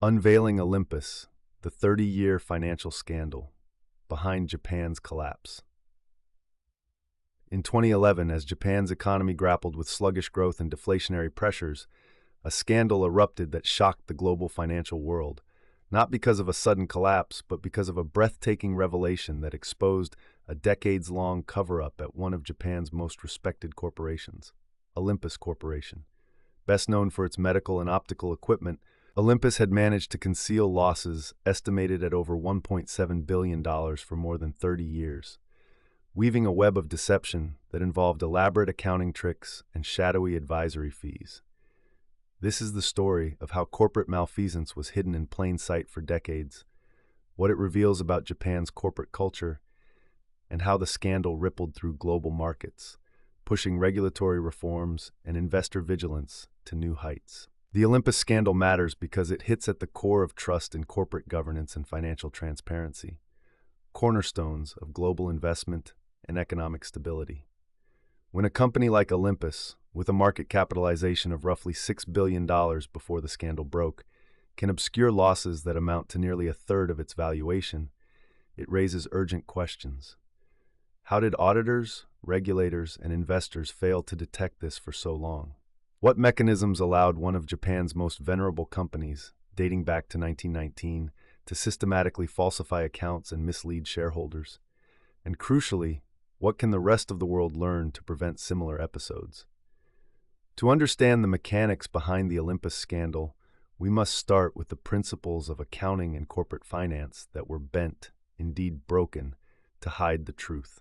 Unveiling Olympus, the 30-year financial scandal behind Japan's collapse. In 2011, as Japan's economy grappled with sluggish growth and deflationary pressures, a scandal erupted that shocked the global financial world, not because of a sudden collapse, but because of a breathtaking revelation that exposed a decades-long cover-up at one of Japan's most respected corporations, Olympus Corporation. Best known for its medical and optical equipment, Olympus had managed to conceal losses estimated at over $1.7 billion for more than 30 years, weaving a web of deception that involved elaborate accounting tricks and shadowy advisory fees. This is the story of how corporate malfeasance was hidden in plain sight for decades, what it reveals about Japan's corporate culture, and how the scandal rippled through global markets, pushing regulatory reforms and investor vigilance to new heights. The Olympus scandal matters because it hits at the core of trust in corporate governance and financial transparency, cornerstones of global investment and economic stability. When a company like Olympus, with a market capitalization of roughly $6 billion before the scandal broke, can obscure losses that amount to nearly a third of its valuation, it raises urgent questions. How did auditors, regulators, and investors fail to detect this for so long? What mechanisms allowed one of Japan's most venerable companies, dating back to 1919, to systematically falsify accounts and mislead shareholders? And crucially, what can the rest of the world learn to prevent similar episodes? To understand the mechanics behind the Olympus scandal, we must start with the principles of accounting and corporate finance that were bent, indeed broken, to hide the truth.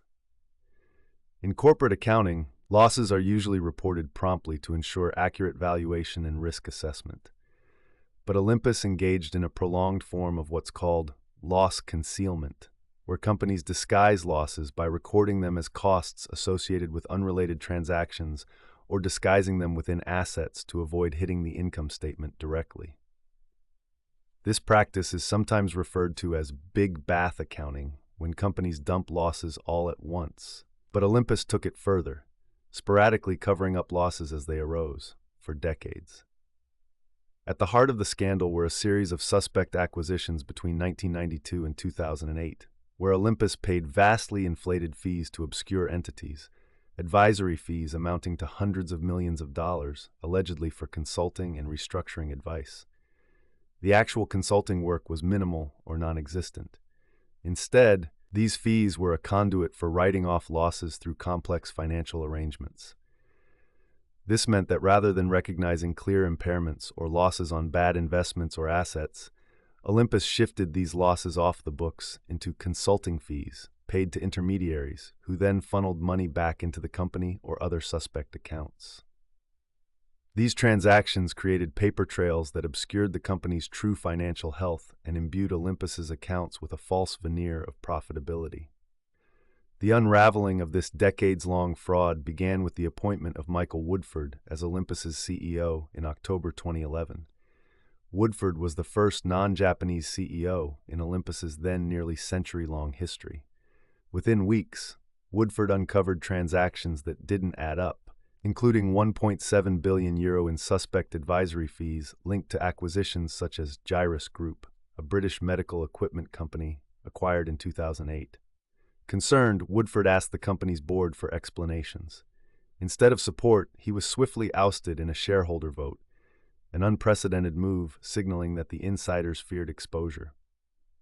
In corporate accounting, losses are usually reported promptly to ensure accurate valuation and risk assessment. But Olympus engaged in a prolonged form of what's called loss concealment, where companies disguise losses by recording them as costs associated with unrelated transactions or disguising them within assets to avoid hitting the income statement directly. This practice is sometimes referred to as big bath accounting, when companies dump losses all at once. But Olympus took it further, sporadically covering up losses as they arose, for decades. At the heart of the scandal were a series of suspect acquisitions between 1992 and 2008, where Olympus paid vastly inflated fees to obscure entities, advisory fees amounting to hundreds of millions of dollars, allegedly for consulting and restructuring advice. The actual consulting work was minimal or non-existent. Instead, these fees were a conduit for writing off losses through complex financial arrangements. This meant that rather than recognizing clear impairments or losses on bad investments or assets, Olympus shifted these losses off the books into consulting fees paid to intermediaries, who then funneled money back into the company or other suspect accounts. These transactions created paper trails that obscured the company's true financial health and imbued Olympus's accounts with a false veneer of profitability. The unraveling of this decades-long fraud began with the appointment of Michael Woodford as Olympus's CEO in October 2011. Woodford was the first non-Japanese CEO in Olympus's then nearly century-long history. Within weeks, Woodford uncovered transactions that didn't add up, including €1.7 billion in suspect advisory fees linked to acquisitions such as Gyrus Group, a British medical equipment company acquired in 2008. Concerned, Woodford asked the company's board for explanations. Instead of support, he was swiftly ousted in a shareholder vote, an unprecedented move signaling that the insiders feared exposure.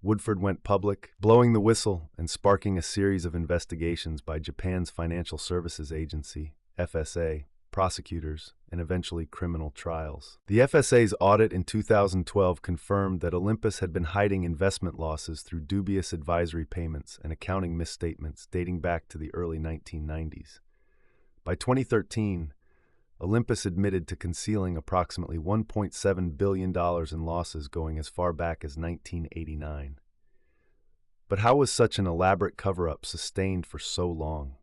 Woodford went public, blowing the whistle and sparking a series of investigations by Japan's Financial Services Agency, FSA, prosecutors, and eventually criminal trials. The FSA's audit in 2012 confirmed that Olympus had been hiding investment losses through dubious advisory payments and accounting misstatements dating back to the early 1990s. By 2013, Olympus admitted to concealing approximately $1.7 billion in losses going as far back as 1989. But how was such an elaborate cover-up sustained for so long?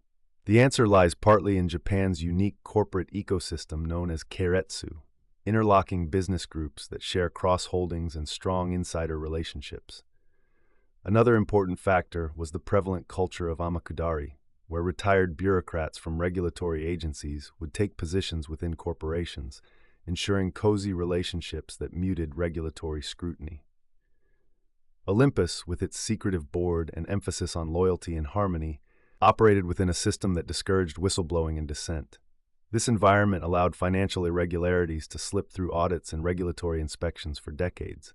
The answer lies partly in Japan's unique corporate ecosystem known as keiretsu, interlocking business groups that share cross-holdings and strong insider relationships. Another important factor was the prevalent culture of amokudari, where retired bureaucrats from regulatory agencies would take positions within corporations, ensuring cozy relationships that muted regulatory scrutiny. Olympus, with its secretive board and emphasis on loyalty and harmony, operated within a system that discouraged whistleblowing and dissent. This environment allowed financial irregularities to slip through audits and regulatory inspections for decades.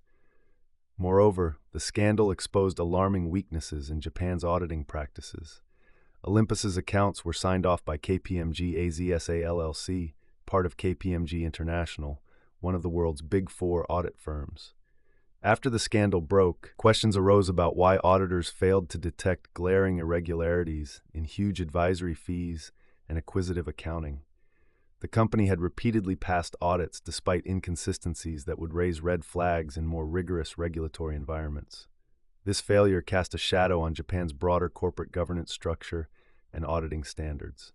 Moreover, the scandal exposed alarming weaknesses in Japan's auditing practices. Olympus's accounts were signed off by KPMG AZSA LLC, part of KPMG International, one of the world's Big Four audit firms. After the scandal broke, questions arose about why auditors failed to detect glaring irregularities in huge advisory fees and acquisitive accounting. The company had repeatedly passed audits despite inconsistencies that would raise red flags in more rigorous regulatory environments. This failure cast a shadow on Japan's broader corporate governance structure and auditing standards.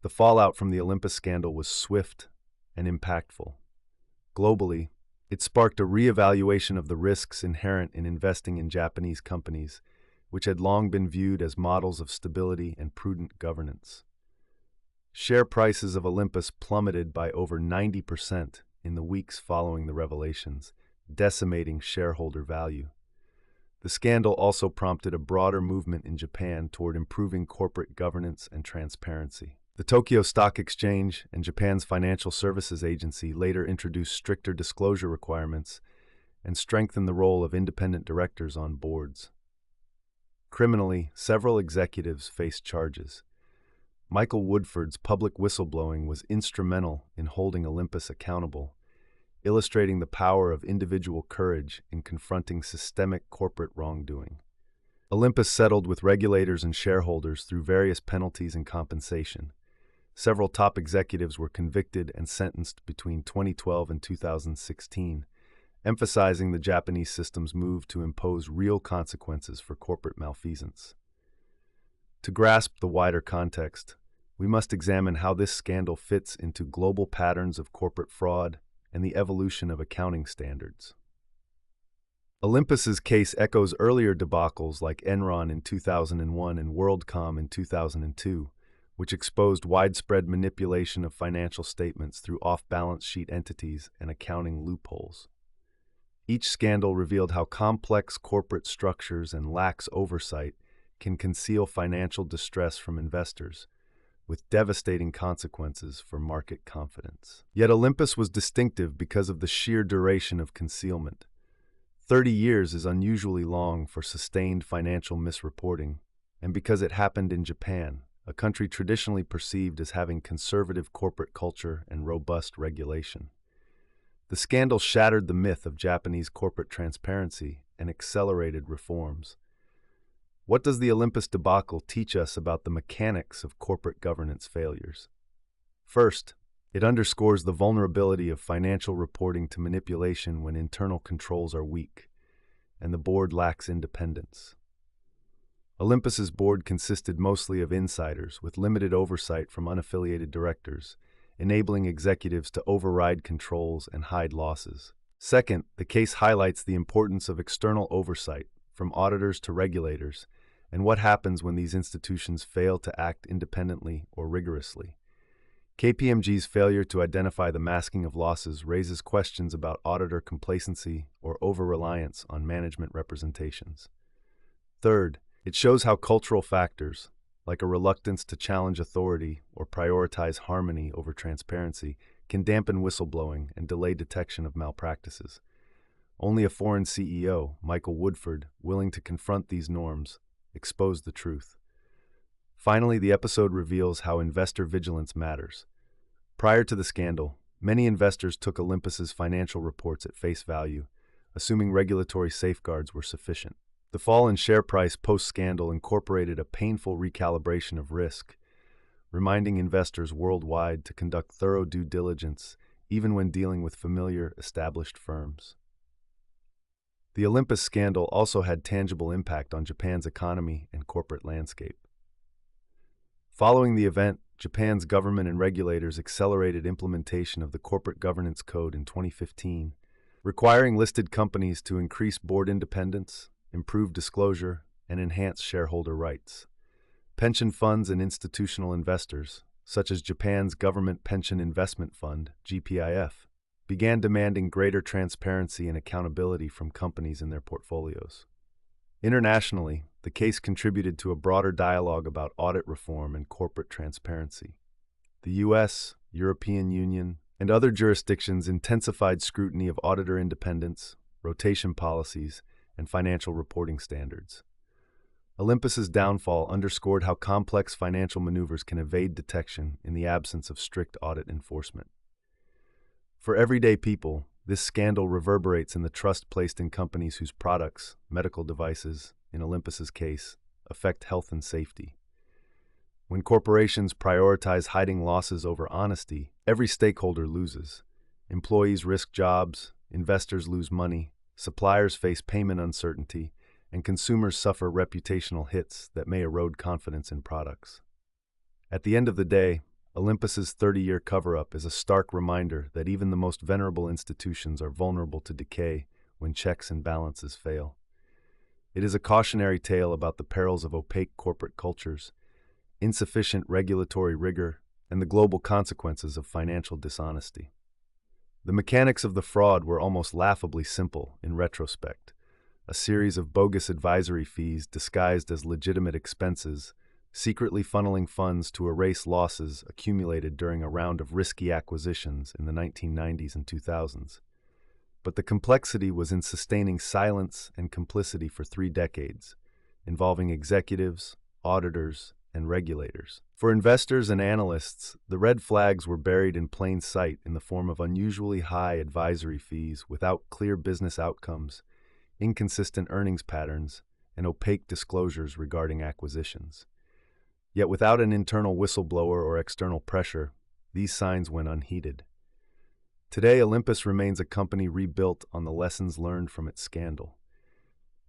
The fallout from the Olympus scandal was swift and impactful. Globally, it sparked a re-evaluation of the risks inherent in investing in Japanese companies, which had long been viewed as models of stability and prudent governance. Share prices of Olympus plummeted by over 90% in the weeks following the revelations, decimating shareholder value. The scandal also prompted a broader movement in Japan toward improving corporate governance and transparency. The Tokyo Stock Exchange and Japan's Financial Services Agency later introduced stricter disclosure requirements and strengthened the role of independent directors on boards. Criminally, several executives faced charges. Michael Woodford's public whistleblowing was instrumental in holding Olympus accountable, illustrating the power of individual courage in confronting systemic corporate wrongdoing. Olympus settled with regulators and shareholders through various penalties and compensation. Several top executives were convicted and sentenced between 2012 and 2016, emphasizing the Japanese system's move to impose real consequences for corporate malfeasance. To grasp the wider context, we must examine how this scandal fits into global patterns of corporate fraud and the evolution of accounting standards. Olympus's case echoes earlier debacles like Enron in 2001 and WorldCom in 2002, which exposed widespread manipulation of financial statements through off-balance sheet entities and accounting loopholes. Each scandal revealed how complex corporate structures and lax oversight can conceal financial distress from investors, with devastating consequences for market confidence. Yet Olympus was distinctive because of the sheer duration of concealment. 30 years is unusually long for sustained financial misreporting, and because it happened in Japan, a country traditionally perceived as having conservative corporate culture and robust regulation. The scandal shattered the myth of Japanese corporate transparency and accelerated reforms. What does the Olympus debacle teach us about the mechanics of corporate governance failures? First, it underscores the vulnerability of financial reporting to manipulation when internal controls are weak and the board lacks independence. Olympus's board consisted mostly of insiders with limited oversight from unaffiliated directors, enabling executives to override controls and hide losses. Second, the case highlights the importance of external oversight, from auditors to regulators, and what happens when these institutions fail to act independently or rigorously. KPMG's failure to identify the masking of losses raises questions about auditor complacency or over-reliance on management representations. Third, it shows how cultural factors, like a reluctance to challenge authority or prioritize harmony over transparency, can dampen whistleblowing and delay detection of malpractices. Only a foreign CEO, Michael Woodford, willing to confront these norms, exposed the truth. Finally, the episode reveals how investor vigilance matters. Prior to the scandal, many investors took Olympus's financial reports at face value, assuming regulatory safeguards were sufficient. The fall in share price post-scandal incorporated a painful recalibration of risk, reminding investors worldwide to conduct thorough due diligence even when dealing with familiar, established firms. The Olympus scandal also had tangible impact on Japan's economy and corporate landscape. Following the event, Japan's government and regulators accelerated implementation of the Corporate Governance Code in 2015, requiring listed companies to increase board independence, improve disclosure, and enhance shareholder rights. Pension funds and institutional investors, such as Japan's Government Pension Investment Fund, GPIF, began demanding greater transparency and accountability from companies in their portfolios. Internationally, the case contributed to a broader dialogue about audit reform and corporate transparency. The U.S., European Union, and other jurisdictions intensified scrutiny of auditor independence, rotation policies, and financial reporting standards. Olympus's downfall underscored how complex financial maneuvers can evade detection in the absence of strict audit enforcement. For everyday people, this scandal reverberates in the trust placed in companies whose products, medical devices, in Olympus's case, affect health and safety. When corporations prioritize hiding losses over honesty, every stakeholder loses. Employees risk jobs, investors lose money, suppliers face payment uncertainty, and consumers suffer reputational hits that may erode confidence in products. At the end of the day, Olympus's 30-year cover-up is a stark reminder that even the most venerable institutions are vulnerable to decay when checks and balances fail. It is a cautionary tale about the perils of opaque corporate cultures, insufficient regulatory rigor, and the global consequences of financial dishonesty. The mechanics of the fraud were almost laughably simple in retrospect. A series of bogus advisory fees disguised as legitimate expenses, secretly funneling funds to erase losses accumulated during a round of risky acquisitions in the 1990s and 2000s. But the complexity was in sustaining silence and complicity for 3 decades, involving executives, auditors, and regulators. For investors and analysts, the red flags were buried in plain sight in the form of unusually high advisory fees without clear business outcomes, inconsistent earnings patterns, and opaque disclosures regarding acquisitions. Yet without an internal whistleblower or external pressure, these signs went unheeded. Today, Olympus remains a company rebuilt on the lessons learned from its scandal.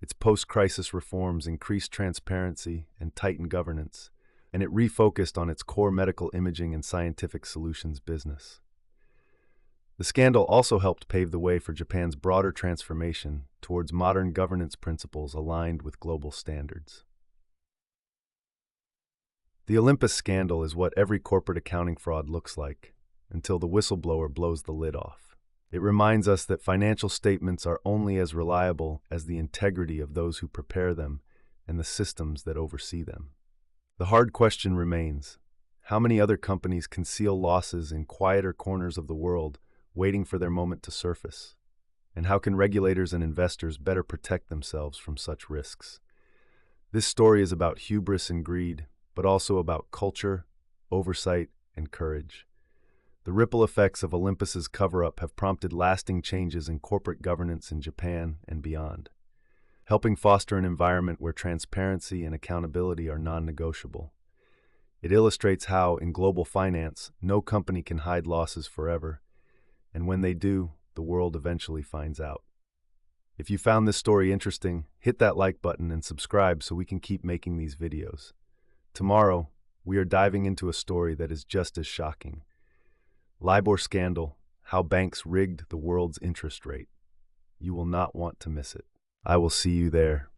Its post-crisis reforms increased transparency and tightened governance, and it refocused on its core medical imaging and scientific solutions business. The scandal also helped pave the way for Japan's broader transformation towards modern governance principles aligned with global standards. The Olympus scandal is what every corporate accounting fraud looks like, until the whistleblower blows the lid off. It reminds us that financial statements are only as reliable as the integrity of those who prepare them and the systems that oversee them. The hard question remains: how many other companies conceal losses in quieter corners of the world, waiting for their moment to surface? And how can regulators and investors better protect themselves from such risks? This story is about hubris and greed, but also about culture, oversight, and courage. The ripple effects of Olympus's cover-up have prompted lasting changes in corporate governance in Japan and beyond, helping foster an environment where transparency and accountability are non-negotiable. It illustrates how, in global finance, no company can hide losses forever, and when they do, the world eventually finds out. If you found this story interesting, hit that like button and subscribe so we can keep making these videos. Tomorrow, we are diving into a story that is just as shocking. LIBOR scandal, how banks rigged the world's interest rate. You will not want to miss it. I will see you there.